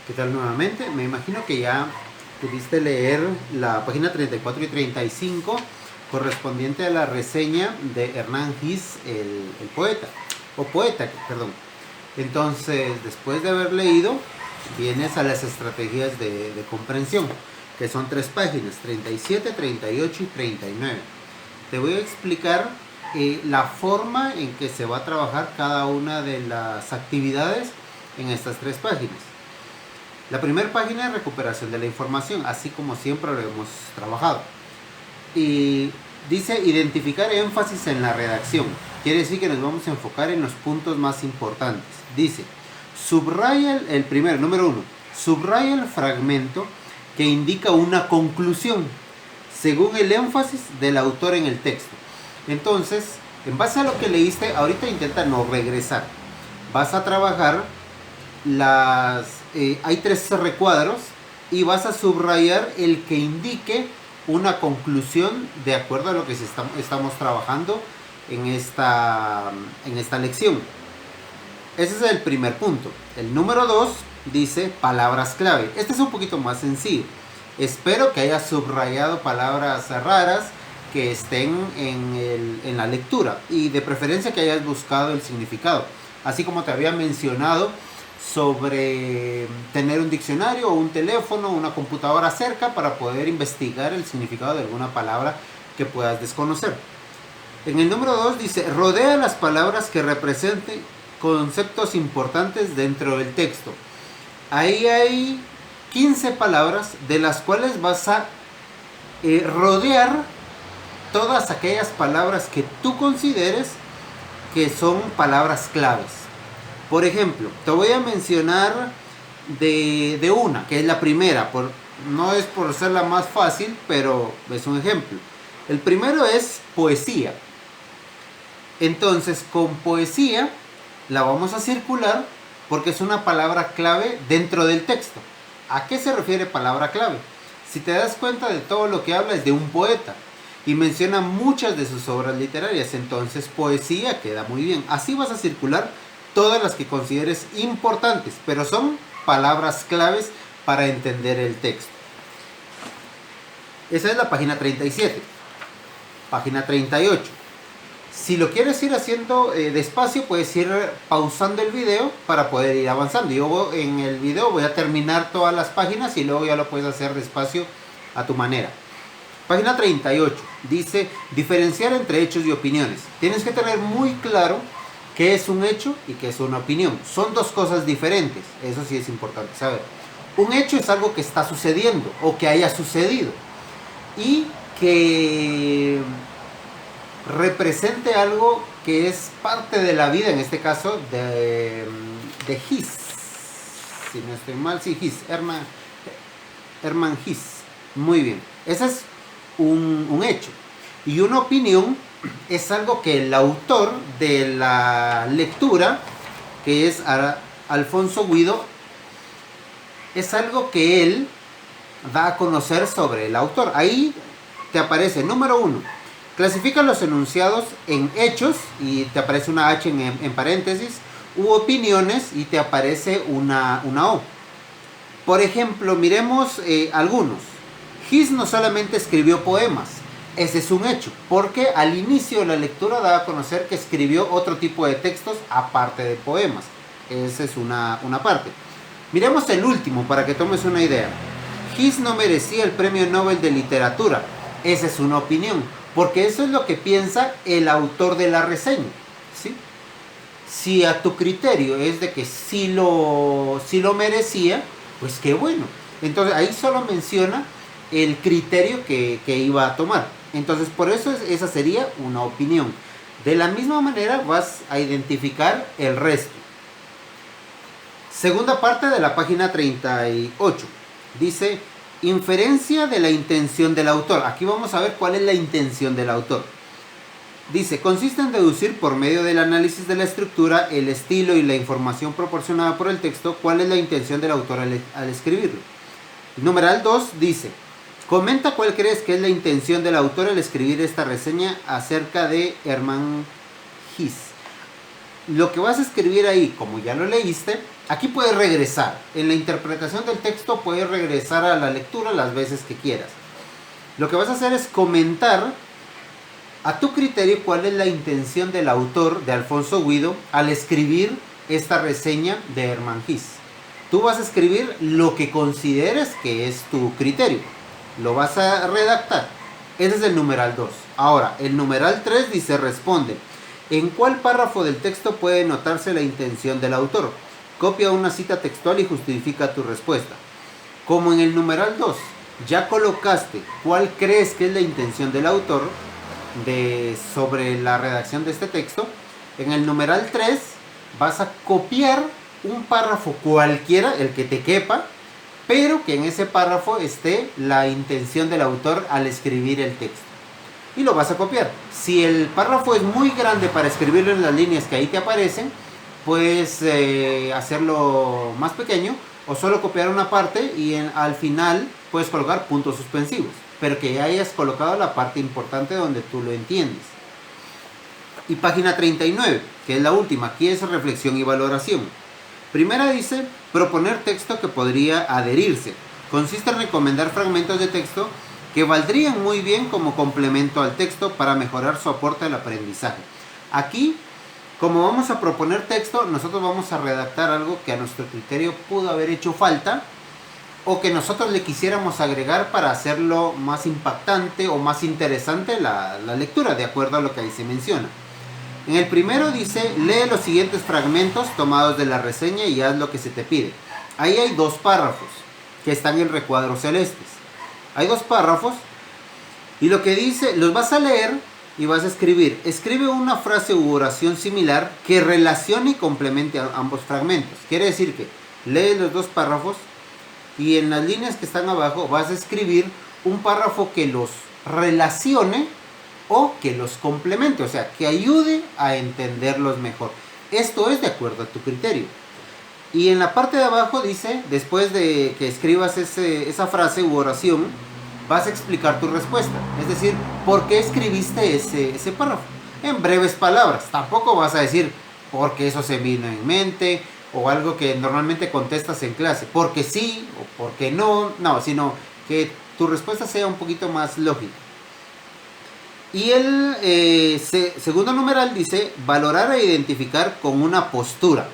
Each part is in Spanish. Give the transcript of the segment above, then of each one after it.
¿Qué tal nuevamente? Me imagino que ya pudiste leer la página 34 y 35 correspondiente a la reseña de Hernán Gis, el poeta, o poeta, perdón. Entonces, después de haber leído, vienes a las estrategias de comprensión, que son 3 páginas, 37, 38 y 39. Te voy a explicar la forma en que se va a trabajar cada una de las actividades en estas 3 páginas. La primera página es recuperación de la información, así como siempre lo hemos trabajado. Y dice identificar énfasis en la redacción. Quiere decir que nos vamos a enfocar en los puntos más importantes. Dice, subraya el primero, número 1, subraya el fragmento que indica una conclusión, según el énfasis del autor en el texto. Entonces, en base a lo que leíste, ahorita intenta no regresar. Vas a trabajar hay 3 recuadros y vas a subrayar el que indique una conclusión de acuerdo a lo que estamos trabajando en esta lección. Ese es el primer punto. El número 2 dice palabras clave. Este es un poquito más sencillo. Espero que hayas subrayado palabras raras que estén en la lectura y de preferencia que hayas buscado el significado. Así como te había mencionado sobre tener un diccionario o un teléfono, una computadora cerca para poder investigar el significado de alguna palabra que puedas desconocer. En el número 2 dice, rodea las palabras que representen conceptos importantes dentro del texto. Ahí hay 15 palabras de las cuales vas a rodear todas aquellas palabras que tú consideres que son palabras claves. Por ejemplo, te voy a mencionar de una, que es la primera. No es por ser la más fácil, pero es un ejemplo. El primero es poesía. Entonces, con poesía la vamos a circular porque es una palabra clave dentro del texto. ¿A qué se refiere palabra clave? Si te das cuenta, de todo lo que habla es de un poeta y menciona muchas de sus obras literarias. Entonces, poesía queda muy bien. Así vas a circular todas las que consideres importantes, pero son palabras claves para entender el texto. Esa es la página 37. Página 38. Si lo quieres ir haciendo despacio, puedes ir pausando el video para poder ir avanzando. Yo en el video voy a terminar todas las páginas y luego ya lo puedes hacer despacio a tu manera. Página 38. Dice diferenciar entre hechos y opiniones. Tienes que tener muy claro qué es un hecho y qué es una opinión. Son dos cosas diferentes. Eso sí es importante saber. Un hecho es algo que está sucediendo o que haya sucedido y que represente algo que es parte de la vida, en este caso de Gis. Si no estoy mal, sí, Gis. Hermann Gis. Muy bien. Ese es un hecho. Y una opinión es algo que el autor de la lectura, que es Alfonso Guido, es algo que él da a conocer sobre el autor. Ahí te aparece, número 1, clasifica los enunciados en hechos, y te aparece una H en paréntesis, u opiniones, y te aparece una O. Por ejemplo, miremos algunos. Gis no solamente escribió poemas. Ese es un hecho, porque al inicio de la lectura da a conocer que escribió otro tipo de textos aparte de poemas. Esa es una parte. Miremos el último para que tomes una idea. Gis no merecía el premio Nobel de literatura. Esa es una opinión, porque eso es lo que piensa el autor de la reseña, ¿sí? Si a tu criterio es de que sí lo merecía, pues qué bueno. Entonces ahí solo menciona el criterio que iba a tomar. Entonces por eso esa sería una opinión. De la misma manera vas a identificar el resto. Segunda parte de la página 38. Dice inferencia de la intención del autor. Aquí vamos a ver cuál es la intención del autor. Dice, consiste en deducir por medio del análisis de la estructura, el estilo y la información proporcionada por el texto cuál es la intención del autor al escribirlo. Numeral 2 dice, comenta cuál crees que es la intención del autor al escribir esta reseña acerca de Hermann Gis. lo que vas a escribir ahí, como ya lo leíste, aquí puedes regresar. En la interpretación del texto puedes regresar a la lectura las veces que quieras. Lo que vas a hacer es comentar a tu criterio cuál es la intención del autor, de Alfonso Guido, al escribir esta reseña de Hermann Hesse. Tú vas a escribir lo que consideres que es tu criterio. Lo vas a redactar. Ese es el numeral 2. Ahora, el numeral 3 dice responde. ¿En cuál párrafo del texto puede notarse la intención del autor? Copia una cita textual y justifica tu respuesta. Como en el numeral 2 ya colocaste cuál crees que es la intención del autor sobre la redacción de este texto, en el numeral 3 vas a copiar un párrafo cualquiera, el que te quepa, pero que en ese párrafo esté la intención del autor al escribir el texto. Y lo vas a copiar. Si el párrafo es muy grande para escribirlo en las líneas que ahí te aparecen, puedes hacerlo más pequeño o solo copiar una parte y al final puedes colocar puntos suspensivos, pero que ya hayas colocado la parte importante donde tú lo entiendes. Y página 39, que es la última, aquí es reflexión y valoración. Primera dice, proponer texto que podría adherirse. Consiste en recomendar fragmentos de texto que valdrían muy bien como complemento al texto para mejorar su aporte al aprendizaje. Aquí, como vamos a proponer texto, nosotros vamos a redactar algo que a nuestro criterio pudo haber hecho falta o que nosotros le quisiéramos agregar para hacerlo más impactante o más interesante la lectura, de acuerdo a lo que ahí se menciona. En el primero dice, lee los siguientes fragmentos tomados de la reseña y haz lo que se te pide. Ahí hay 2 párrafos que están en recuadros celestes. Hay 2 párrafos y lo que dice, los vas a leer y vas a escribir. Escribe una frase u oración similar que relacione y complemente ambos fragmentos. Quiere decir que lees los 2 párrafos y en las líneas que están abajo vas a escribir un párrafo que los relacione o que los complemente, o sea, que ayude a entenderlos mejor. Esto es de acuerdo a tu criterio. Y en la parte de abajo dice, después de que escribas esa frase u oración, vas a explicar tu respuesta. Es decir, ¿por qué escribiste ese párrafo? En breves palabras. Tampoco vas a decir, porque eso se vino en mente, o algo que normalmente contestas en clase, porque sí o porque no. No, sino que tu respuesta sea un poquito más lógica. Y el segundo numeral dice, valorar e identificar con una postura.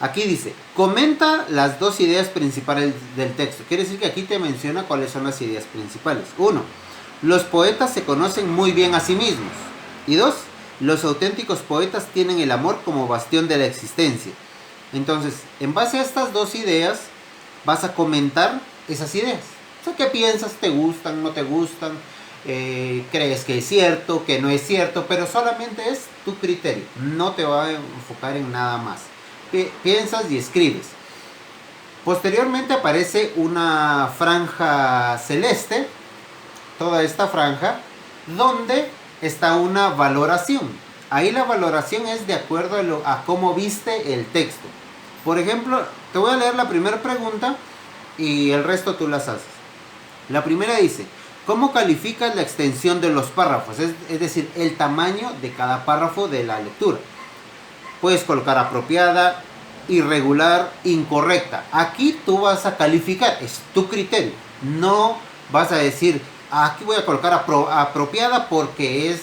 Aquí dice, comenta las 2 ideas principales del texto. Quiere decir que aquí te menciona cuáles son las ideas principales. 1. Los poetas se conocen muy bien a sí mismos. Y 2. Los auténticos poetas tienen el amor como bastión de la existencia. Entonces, en base a estas 2 ideas, vas a comentar esas ideas. O sea, ¿qué piensas? ¿Te gustan? ¿No te gustan? Crees que es cierto, que no es cierto, pero solamente es tu criterio, no te va a enfocar en nada más. Piensas y escribes. Posteriormente aparece una franja celeste, toda esta franja, donde está una valoración. Ahí la valoración es de acuerdo a cómo viste el texto. Por ejemplo, te voy a leer la primera pregunta y el resto tú las haces. La primera dice, ¿cómo calificas la extensión de los párrafos? Es decir, el tamaño de cada párrafo de la lectura. Puedes colocar apropiada, irregular, incorrecta. Aquí tú vas a calificar, es tu criterio. No vas a decir, aquí voy a colocar apropiada porque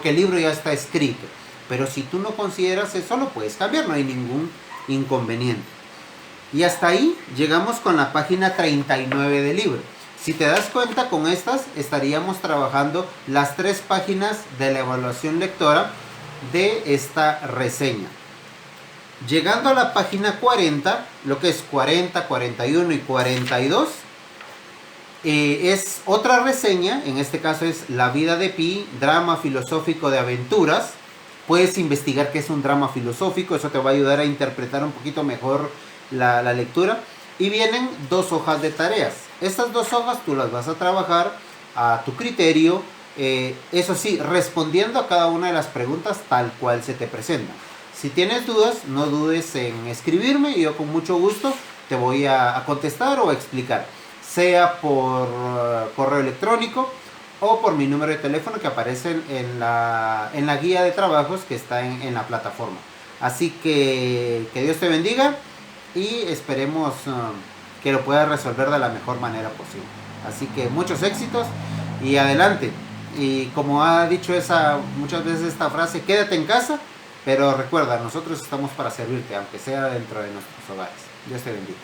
el libro ya está escrito. Pero si tú no consideras eso, lo puedes cambiar, no hay ningún inconveniente. Y hasta ahí llegamos con la página 39 del libro. Si te das cuenta, con estas estaríamos trabajando las 3 páginas de la evaluación lectora de esta reseña. Llegando a la página 40, lo que es 40, 41 y 42, es otra reseña. En este caso es La vida de Pi, drama filosófico de aventuras. Puedes investigar qué es un drama filosófico, eso te va a ayudar a interpretar un poquito mejor la lectura. Y vienen 2 hojas de tareas. Estas 2 hojas tú las vas a trabajar a tu criterio, eso sí, respondiendo a cada una de las preguntas tal cual se te presentan. Si tienes dudas, no dudes en escribirme y yo con mucho gusto te voy a contestar o a explicar, sea por correo electrónico o por mi número de teléfono que aparece en la guía de trabajos que está en la plataforma. Así que Dios te bendiga y esperemos que lo puedas resolver de la mejor manera posible. Así que muchos éxitos y adelante. Y como ha dicho muchas veces esta frase, quédate en casa, pero recuerda, nosotros estamos para servirte, aunque sea dentro de nuestros hogares. Dios te bendiga.